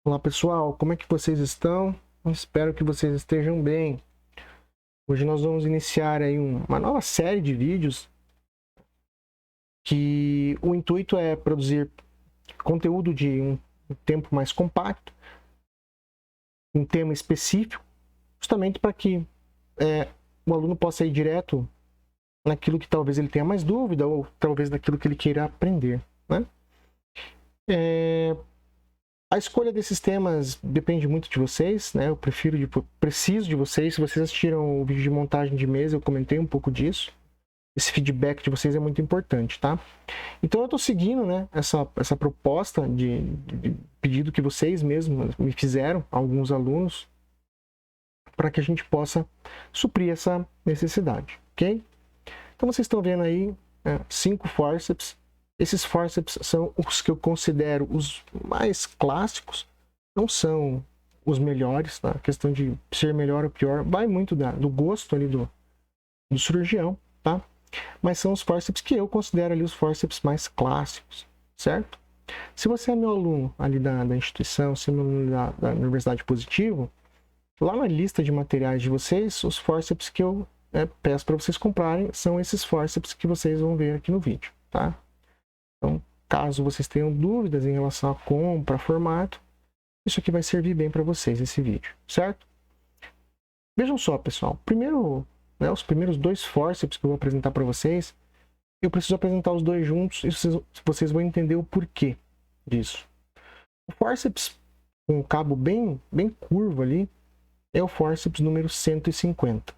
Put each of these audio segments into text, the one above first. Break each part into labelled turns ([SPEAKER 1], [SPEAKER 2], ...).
[SPEAKER 1] Olá pessoal, como é que vocês estão? Espero que vocês estejam bem. Hoje nós vamos iniciar aí uma nova série de vídeos que o intuito é produzir conteúdo de um tempo mais compacto, um tema específico, justamente para que o aluno possa ir direto naquilo que talvez ele tenha mais dúvida ou talvez naquilo que ele queira aprender, né? A escolha desses temas depende muito de vocês, né? Eu preciso de vocês. Se vocês assistiram o vídeo de montagem de mesa, eu comentei um pouco disso. Esse feedback de vocês é muito importante, tá? Então eu estou seguindo, né, essa proposta de pedido que vocês mesmos me fizeram, alguns alunos, para que a gente possa suprir essa necessidade, ok? Então vocês estão vendo aí 5 forceps. Esses forceps são os que eu considero os mais clássicos, não são os melhores, tá? A questão de ser melhor ou pior vai muito do gosto ali do cirurgião, tá? Mas são os forceps que eu considero ali os forceps mais clássicos, certo? Se você é meu aluno ali da instituição, se é meu aluno da Universidade Positivo, lá na lista de materiais de vocês, os forceps que eu peço para vocês comprarem são esses forceps que vocês vão ver aqui no vídeo, tá? Então, caso vocês tenham dúvidas em relação a compra, formato, isso aqui vai servir bem para vocês, esse vídeo, certo? Vejam só, pessoal. Primeiro, os primeiros 2 forceps que eu vou apresentar para vocês, eu preciso apresentar os dois juntos e vocês vão entender o porquê disso. O forceps com um cabo bem curvo ali é o forceps número 150,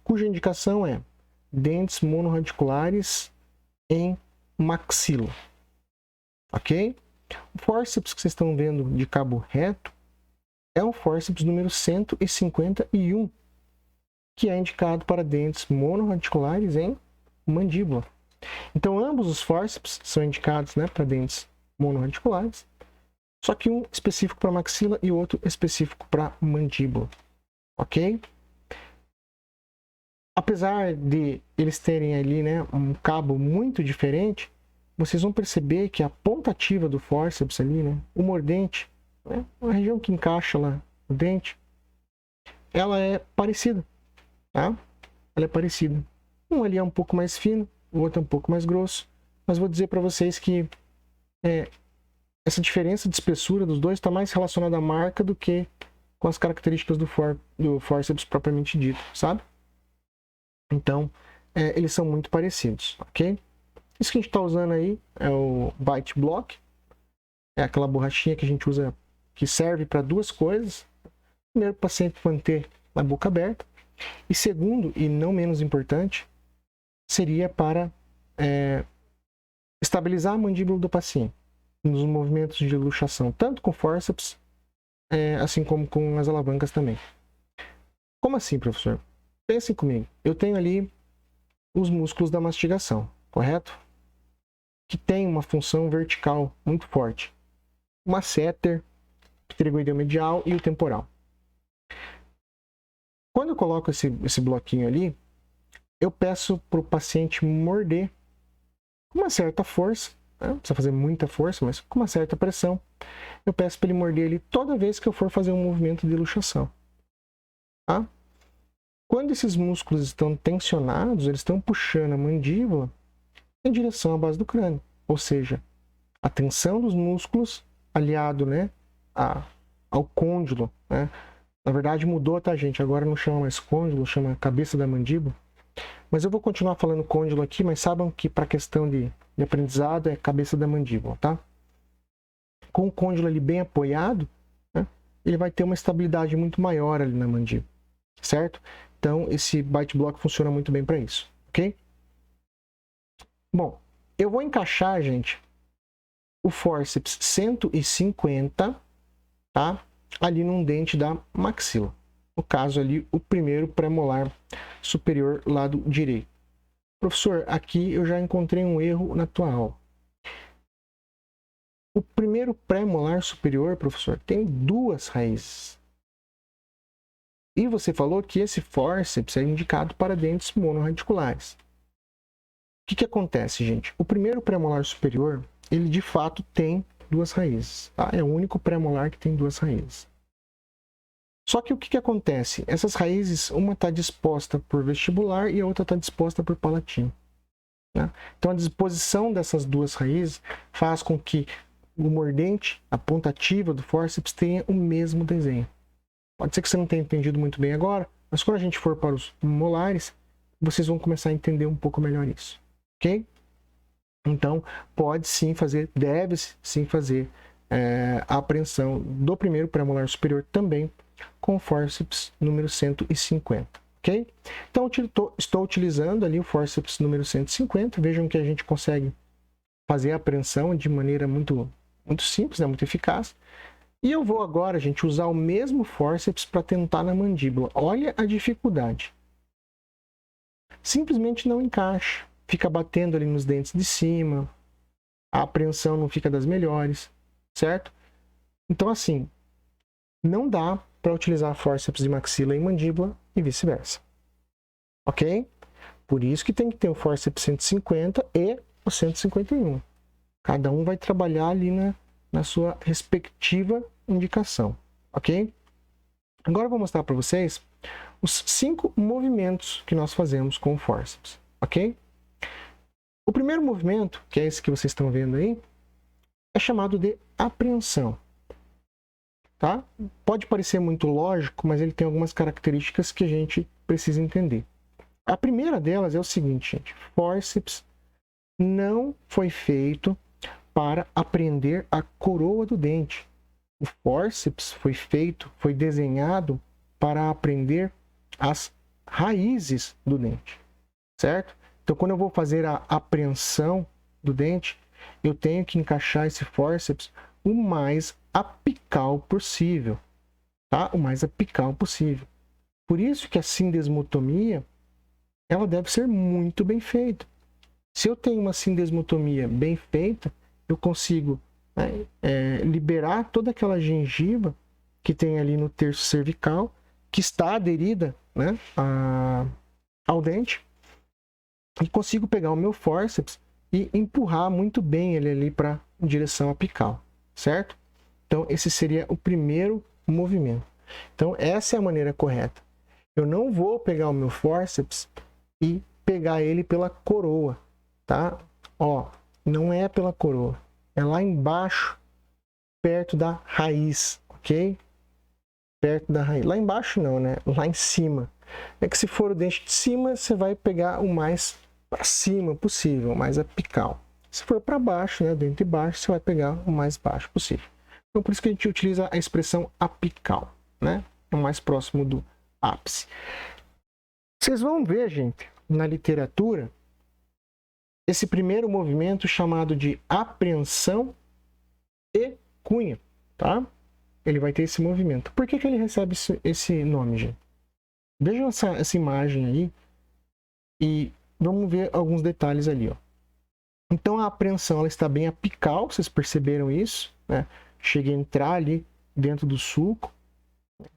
[SPEAKER 1] cuja indicação é dentes monorradiculares em maxila, ok? O forceps que vocês estão vendo de cabo reto é o forceps número 151, que é indicado para dentes monorradiculares em mandíbula. Então, ambos os forceps são indicados, né, para dentes monorradiculares, só que um específico para maxila e outro específico para mandíbula, ok? Apesar de eles terem ali, né, um cabo muito diferente, vocês vão perceber que a ponta ativa do forceps ali, né, o mordente, né, a região que encaixa lá o dente, ela é parecida, tá? Ela é parecida. Um ali é um pouco mais fino, o outro é um pouco mais grosso, mas vou dizer para vocês que essa diferença de espessura dos dois está mais relacionada à marca do que com as características do forceps propriamente dito, sabe? Então, eles são muito parecidos, ok? Isso que a gente está usando aí é o Bite Block, é aquela borrachinha que a gente usa, que serve para 2 coisas. Primeiro, para o paciente manter a boca aberta, e segundo, e não menos importante, seria para estabilizar a mandíbula do paciente nos movimentos de luxação, tanto com forceps, assim como com as alavancas também. Como assim, professor? Pensem comigo, eu tenho ali os músculos da mastigação, correto? Que tem uma função vertical muito forte. O masseter, pterygoideu medial e o temporal. Quando eu coloco esse bloquinho ali, eu peço para o paciente morder com uma certa força, não precisa fazer muita força, mas com uma certa pressão. Eu peço para ele morder ali toda vez que eu for fazer um movimento de luxação. Tá? Quando esses músculos estão tensionados, eles estão puxando a mandíbula em direção à base do crânio. Ou seja, a tensão dos músculos aliado, né, ao côndilo, né? Na verdade mudou, tá, gente? Agora não chama mais côndilo, chama cabeça da mandíbula. Mas eu vou continuar falando côndilo aqui, mas saibam que para questão de aprendizado é cabeça da mandíbula, tá? Com o côndilo ali bem apoiado, né, ele vai ter uma estabilidade muito maior ali na mandíbula, certo? Então esse Bite Block funciona muito bem para isso, ok? Bom, eu vou encaixar, gente, o forceps 150, tá? Ali num dente da maxila. No caso ali, o primeiro premolar superior lado direito. Professor, aqui eu já encontrei um erro na tua aula. O primeiro premolar superior, professor, tem 2 raízes. E você falou que esse forceps é indicado para dentes monorradiculares. O que acontece, gente? O primeiro premolar superior, ele de fato tem duas raízes, tá? É o único premolar que tem duas raízes. Só que o que acontece? Essas raízes, uma está disposta por vestibular e a outra está disposta por palatino, né? Então a disposição dessas duas raízes faz com que o mordente, a ponta ativa do fórceps, tenha o mesmo desenho. Pode ser que você não tenha entendido muito bem agora, mas quando a gente for para os molares, vocês vão começar a entender um pouco melhor isso, ok? Então, pode sim fazer, deve sim fazer a apreensão do primeiro premolar superior também com o fórceps número 150, ok? Então, estou utilizando ali o fórceps número 150. Vejam que a gente consegue fazer a apreensão de maneira muito simples, né? Muito eficaz. E eu vou agora, gente, usar o mesmo fórceps para tentar na mandíbula. Olha a dificuldade. Simplesmente não encaixa. Fica batendo ali nos dentes de cima. A apreensão não fica das melhores, certo? Então, assim, não dá para utilizar fórceps de maxila em mandíbula e vice-versa. Ok? Por isso que tem que ter o fórceps 150 e o 151. Cada um vai trabalhar ali na sua respectiva indicação. Ok? Agora eu vou mostrar para vocês os 5 movimentos que nós fazemos com o fórceps. Ok? O primeiro movimento, que é esse que vocês estão vendo aí, é chamado de apreensão. Tá? Pode parecer muito lógico, mas ele tem algumas características que a gente precisa entender. A primeira delas é o seguinte, gente. Fórceps não foi feito para apreender a coroa do dente. O fórceps foi desenhado para apreender as raízes do dente, certo? Então, quando eu vou fazer a apreensão do dente, eu tenho que encaixar esse fórceps o mais apical possível, tá? O mais apical possível. Por isso que a sindesmotomia, ela deve ser muito bem feita. Se eu tenho uma sindesmotomia bem feita, eu consigo, né, liberar toda aquela gengiva que tem ali no terço cervical, que está aderida, né, ao dente, e consigo pegar o meu fórceps e empurrar muito bem ele ali para a direção apical, certo? Então, esse seria o primeiro movimento. Então, essa é a maneira correta. Eu não vou pegar o meu fórceps e pegar ele pela coroa, tá? Ó, não é pela coroa. É lá embaixo, perto da raiz, ok? Perto da raiz. Lá embaixo não, né? Lá em cima. É que se for o dente de cima, você vai pegar o mais para cima possível, o mais apical. Se for para baixo, né? Dente de baixo, você vai pegar o mais baixo possível. Então, por isso que a gente utiliza a expressão apical, né? É o mais próximo do ápice. Vocês vão ver, gente, na literatura, esse primeiro movimento chamado de apreensão e cunha, tá? Ele vai ter esse movimento. Por que ele recebe esse nome, gente? Vejam essa imagem aí e vamos ver alguns detalhes ali, ó. Então a apreensão ela está bem apical, vocês perceberam isso, né? Chega a entrar ali dentro do sulco,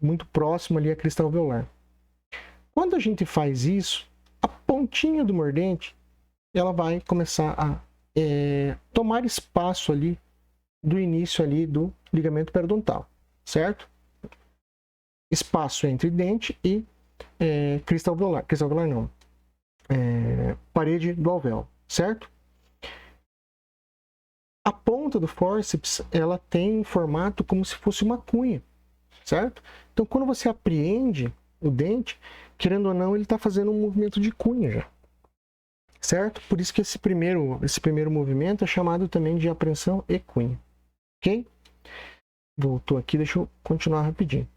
[SPEAKER 1] muito próximo ali a crista alveolar. Quando a gente faz isso, a pontinha do mordente ela vai começar a tomar espaço ali do início ali do ligamento periodontal, certo? Espaço entre dente e crista alveolar. Crista alveolar não. Parede do alvéolo, certo? A ponta do fórceps, ela tem um formato como se fosse uma cunha, certo? Então, quando você apreende o dente, querendo ou não, ele está fazendo um movimento de cunha já, certo? Por isso que esse primeiro movimento é chamado também de apreensão e cunha, ok? Voltou aqui, deixa eu continuar rapidinho.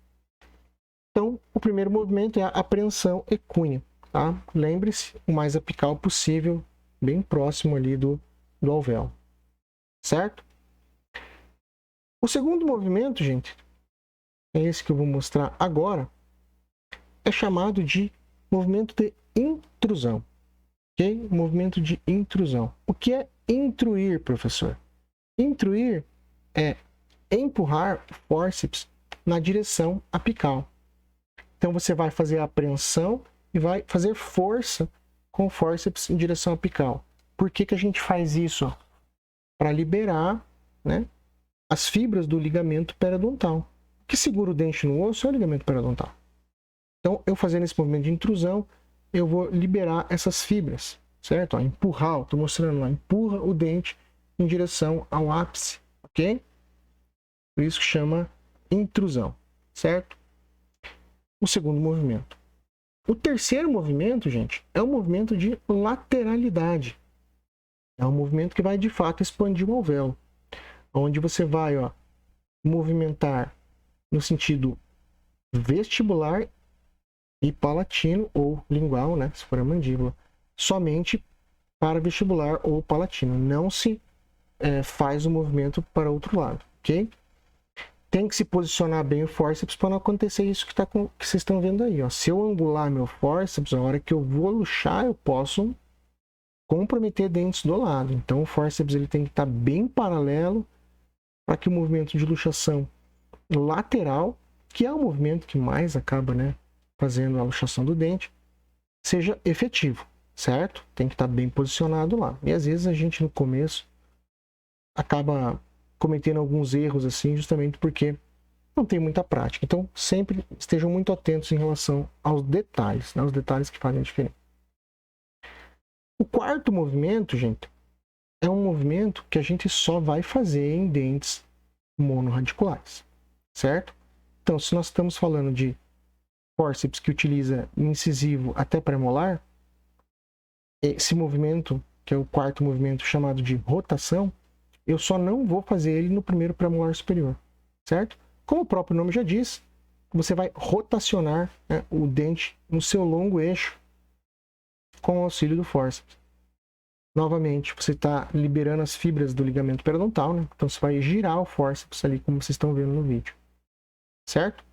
[SPEAKER 1] Então, o primeiro movimento é a apreensão e cunha, tá? Lembre-se, o mais apical possível, bem próximo ali do alvéolo, certo? O segundo movimento, gente, é esse que eu vou mostrar agora, é chamado de movimento de intrusão, ok? Movimento de intrusão. O que é intruir, professor? Intruir é empurrar o fórceps na direção apical. Então, você vai fazer a apreensão e vai fazer força com o fórceps em direção apical. Por que a gente faz isso? Para liberar, né, as fibras do ligamento periodontal. O que segura o dente no osso é o ligamento periodontal. Então, eu fazendo esse movimento de intrusão, eu vou liberar essas fibras, certo? Ó, empurrar, estou mostrando lá, empurra o dente em direção ao ápice, ok? Por isso que chama intrusão, certo? O segundo movimento. O terceiro movimento, gente, é o movimento de lateralidade. É um movimento que vai, de fato, expandir o alvéolo. Onde você vai, ó, movimentar no sentido vestibular e palatino ou lingual, né, se for a mandíbula, somente para vestibular ou palatino. Não se faz o movimento para outro lado, ok? Tem que se posicionar bem o fórceps para não acontecer isso que vocês estão vendo aí. Ó. Se eu angular meu fórceps, a hora que eu vou luxar, eu posso comprometer dentes do lado. Então o fórceps ele tem que estar bem paralelo para que o movimento de luxação lateral, que é o movimento que mais acaba, né, fazendo a luxação do dente, seja efetivo, certo? Tem que estar bem posicionado lá. E às vezes a gente no começo acaba cometendo alguns erros assim, justamente porque não tem muita prática. Então, sempre estejam muito atentos em relação aos detalhes, né? Os detalhes que fazem a diferença. O quarto movimento, gente, é um movimento que a gente só vai fazer em dentes monorradiculares, certo? Então, se nós estamos falando de fórceps que utiliza incisivo até premolar, esse movimento, que é o quarto movimento chamado de rotação, eu só não vou fazer ele no primeiro premolar superior, certo? Como o próprio nome já diz, você vai rotacionar, né, o dente no seu longo eixo com o auxílio do fórceps. Novamente, você está liberando as fibras do ligamento periodontal, né? Então você vai girar o fórceps ali, como vocês estão vendo no vídeo, certo?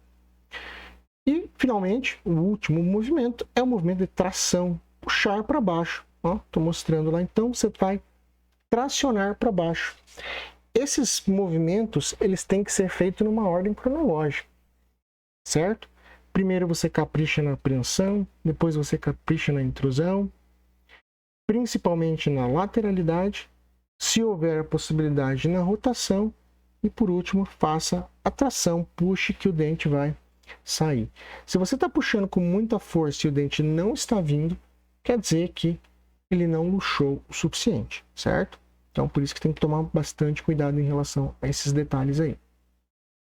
[SPEAKER 1] E, finalmente, o último movimento é o movimento de tração, puxar para baixo. Estou mostrando lá, então você vai tracionar para baixo. Esses movimentos, eles têm que ser feitos numa ordem cronológica, certo? Primeiro você capricha na apreensão, depois você capricha na intrusão, principalmente na lateralidade, se houver a possibilidade na rotação, e por último, faça a tração, puxe que o dente vai sair. Se você está puxando com muita força e o dente não está vindo, quer dizer que ele não luxou o suficiente, certo? Então, por isso que tem que tomar bastante cuidado em relação a esses detalhes aí.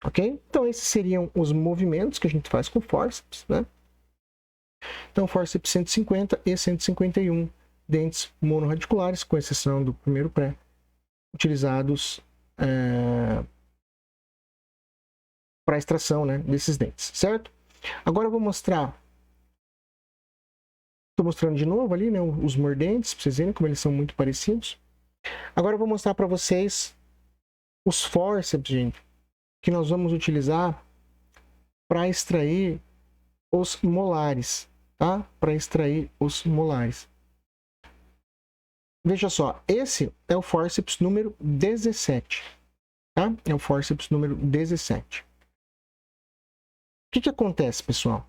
[SPEAKER 1] Ok? Então, esses seriam os movimentos que a gente faz com fórceps, né? Então, fórceps 150 e 151, dentes monorradiculares, com exceção do primeiro pré, utilizados para extração, né, desses dentes, certo? Agora eu vou mostrar, estou mostrando de novo ali, né, os mordentes, para vocês verem como eles são muito parecidos. Agora eu vou mostrar para vocês os fórceps, gente, que nós vamos utilizar para extrair os molares, tá? Para extrair os molares. Veja só, esse é o fórceps número 17, tá? É o fórceps número 17. O que acontece, pessoal?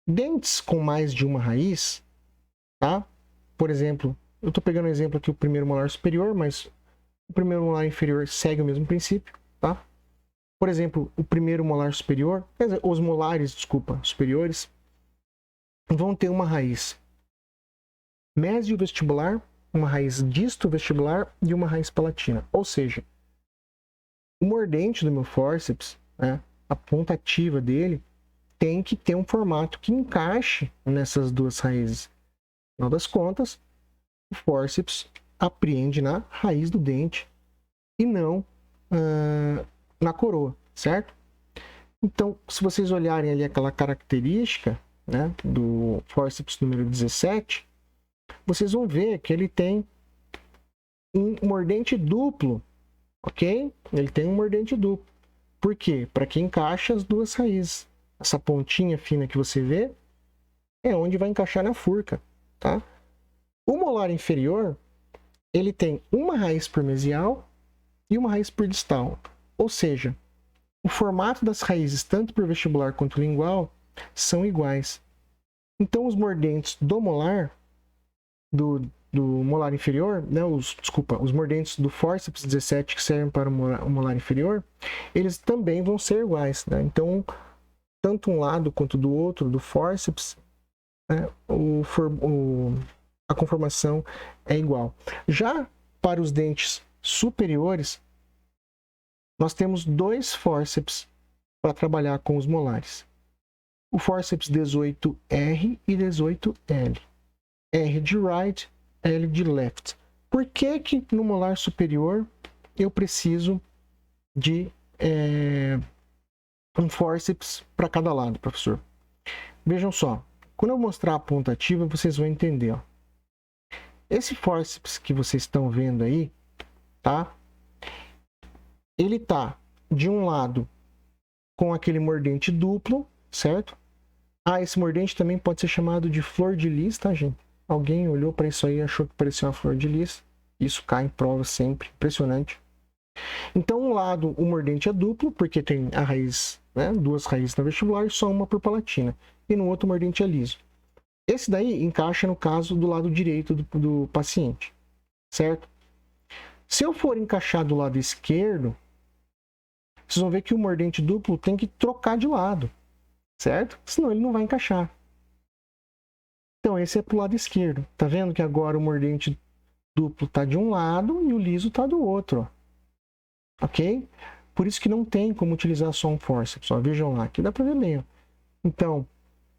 [SPEAKER 1] Dentes com mais de uma raiz, tá? Por exemplo, eu estou pegando um exemplo aqui, o primeiro molar superior, mas o primeiro molar inferior segue o mesmo princípio, tá? Por exemplo, o primeiro molar superior, quer dizer, os molares, desculpa, superiores, vão ter uma raiz mesiovestibular, uma raiz distovestibular e uma raiz palatina. Ou seja, o mordente do meu fórceps, né, a ponta ativa dele, tem que ter um formato que encaixe nessas duas raízes. No final das contas, o fórceps apreende na raiz do dente e não na coroa, certo? Então, se vocês olharem ali aquela característica, né, do fórceps número 17, vocês vão ver que ele tem um mordente duplo, ok? Ele tem um mordente duplo. Por quê? Para que encaixe as duas raízes. Essa pontinha fina que você vê é onde vai encaixar na furca, tá? O molar inferior, ele tem uma raiz por mesial e uma raiz por distal. Ou seja, o formato das raízes, tanto por vestibular quanto lingual, são iguais. Então, os mordentes do molar, do molar inferior, né, os mordentes do fórceps 17 que servem para o molar inferior, eles também vão ser iguais, né? Então, tanto um lado quanto do outro, do fórceps, né, a conformação é igual. Já para os dentes superiores, nós temos 2 fórceps para trabalhar com os molares. O fórceps 18R e 18L. R de right, L de left. Por que que no molar superior eu preciso de um fórceps para cada lado, professor? Vejam só, quando eu mostrar a ponta ativa, vocês vão entender. Ó. Esse fórceps que vocês estão vendo aí, tá? Ele tá de um lado com aquele mordente duplo, certo? Esse mordente também pode ser chamado de flor de lis, tá, gente? Alguém olhou para isso aí e achou que parecia uma flor de lis. Isso cai em prova sempre, impressionante. Então, um lado, o mordente é duplo, porque tem a raiz, né, 2 raízes na vestibular e só uma por palatina. E no outro, o mordente é liso. Esse daí encaixa no caso do lado direito do paciente, certo? Se eu for encaixar do lado esquerdo, vocês vão ver que o mordente duplo tem que trocar de lado, certo? Senão ele não vai encaixar. Então, esse é pro lado esquerdo. Tá vendo que agora o mordente duplo tá de um lado e o liso tá do outro, ó. Ok? Por isso que não tem como utilizar só um fórceps. Ó. Vejam lá, aqui dá para ver bem. Ó. Então,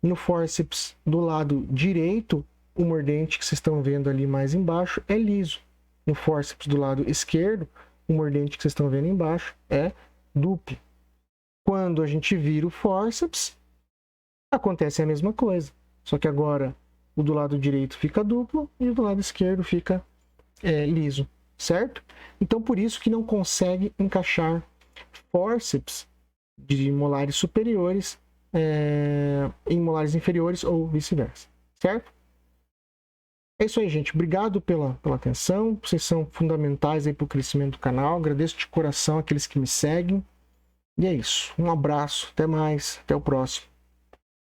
[SPEAKER 1] no fórceps do lado direito, o mordente que vocês estão vendo ali mais embaixo é liso. No fórceps do lado esquerdo, o mordente que vocês estão vendo embaixo é duplo. Quando a gente vira o fórceps, acontece a mesma coisa. Só que agora o do lado direito fica duplo e o do lado esquerdo fica liso, certo? Então, por isso que não consegue encaixar fórceps de molares superiores em molares inferiores ou vice-versa, certo? É isso aí, gente. Obrigado pela atenção. Vocês são fundamentais aí para o crescimento do canal. Agradeço de coração aqueles que me seguem. E é isso. Um abraço. Até mais. Até o próximo.